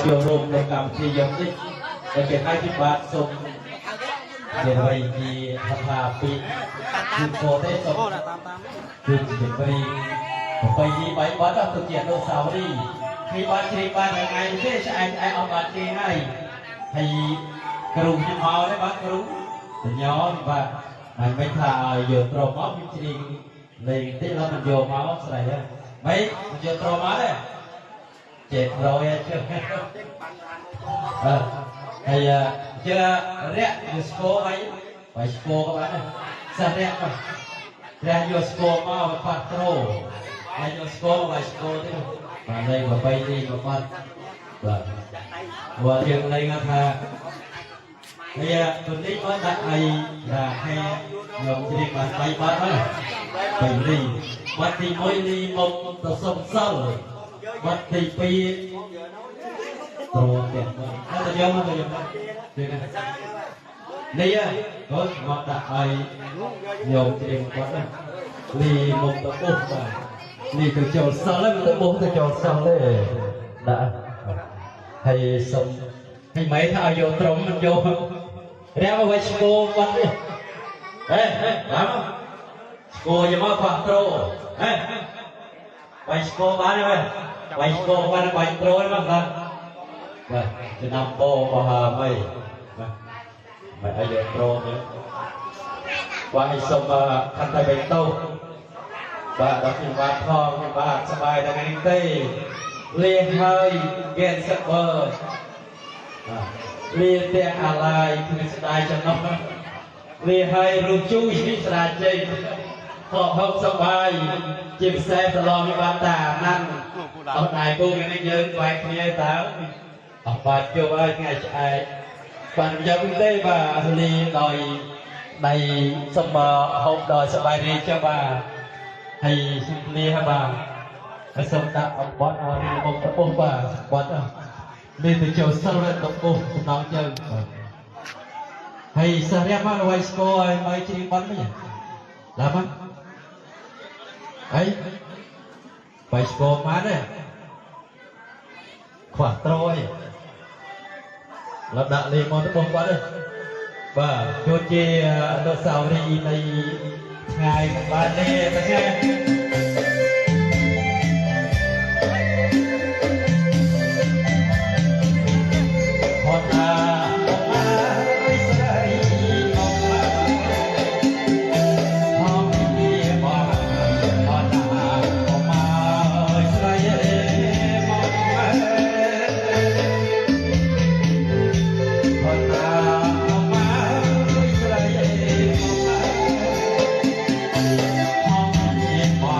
Chiều rôm để cầm thì giống tích để cái hai cái bát sông để vậy thì thật là bị chúng cô thế sông chúng để vậy thì bảy bát đã thực hiện đồ sáu đi khi bát chỉ bát ngày thế sẽ ai ông bát chỉ ngay thì kêu như máu đấy bác kêu nhỏ và anh mới thà vừa trộm máu như thế này thế là mình vừa máu này đấy mấy mình vừa trộm máu đấy chết rồi chưa thầy chưa rẽ Yusco mấy phải Yusco các bạn này sao rẽ mà rẽ Yusco mau và patro rẽ Yusco và Yusco thế và đây và bay đi và phát và chuyện này ngắt hà bây giờ tuầnนี้có đặt ai là hay nhom chỉ mà bay phát đó bay đi bắt đi môi đi mông tờ sông sâu bắt đi pi rồi tiền nó tự do mà tự do đây này có ngọt đặt ai nhom chỉ mà phát đi mông tờ bột mà đi từ chiều sau lấy từ bột từ chiều sau đấy đã hay sông hay mấy thao vô trống mình vô ra mà quay cô bắt đi ê làm cô giờ mà quạt trâu ê quay cô bán đi quay cô bán quay trâu đấy mà rồi chỉ nằm bò vào hà mày mày ai vô trâu nữa quay sông khăn tay bánh tâu và đó thì ba thong baสบายแต่ngày tây liên hơi ghen sắc bờ liên tiền à lạiคือสบายจังเนาะliên hơi rung chuiที่สบายจริงพอห้องสบายจิบแซ่ตลอดมีบ้านตานั่นเอาไหนกูยังไม่ยืนไปเนี่ยตาเอาไปเกี่ยวไว้ไงใช่ปัญญาวิเตบ่าลีดอยในสมห้องดอยสบายดีเจ้าบ่าให้ลีฮะบ่าcái sông đã ông bón ông đã bông bà bón nên từ chiều sau lên đọc cô nói chơi hay sao em ăn quay cô ai mấy chị bón mấy nhỉ làm á ấy quay cô má đấy khoảng trôi lập đạn lên món nó bông quá đây và cho chị đồ xào đi này ngày ba đi ta nghe Hãy subscribe cho kênh Ghiền Mì Gõ để không bỏ lỡ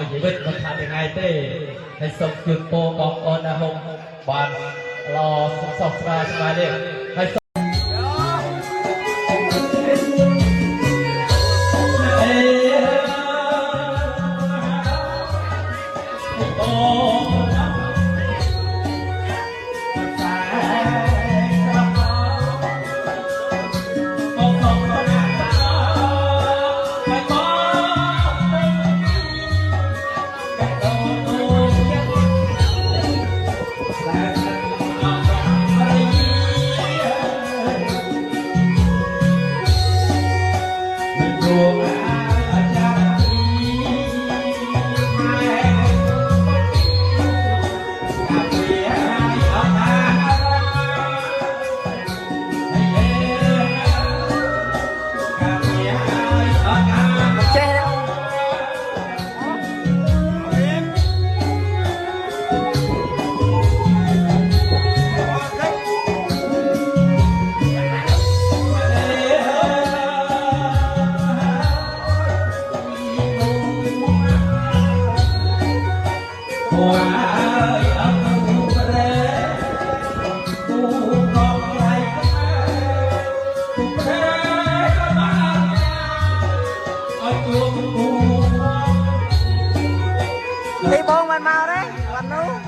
Ôi chỉ biết mình thành ngày tê hay sông chuột po bóng on là hông bàn lo sọc ra mà đi hay Why I'm there, who come like đi buông mình màu đấy mình luôn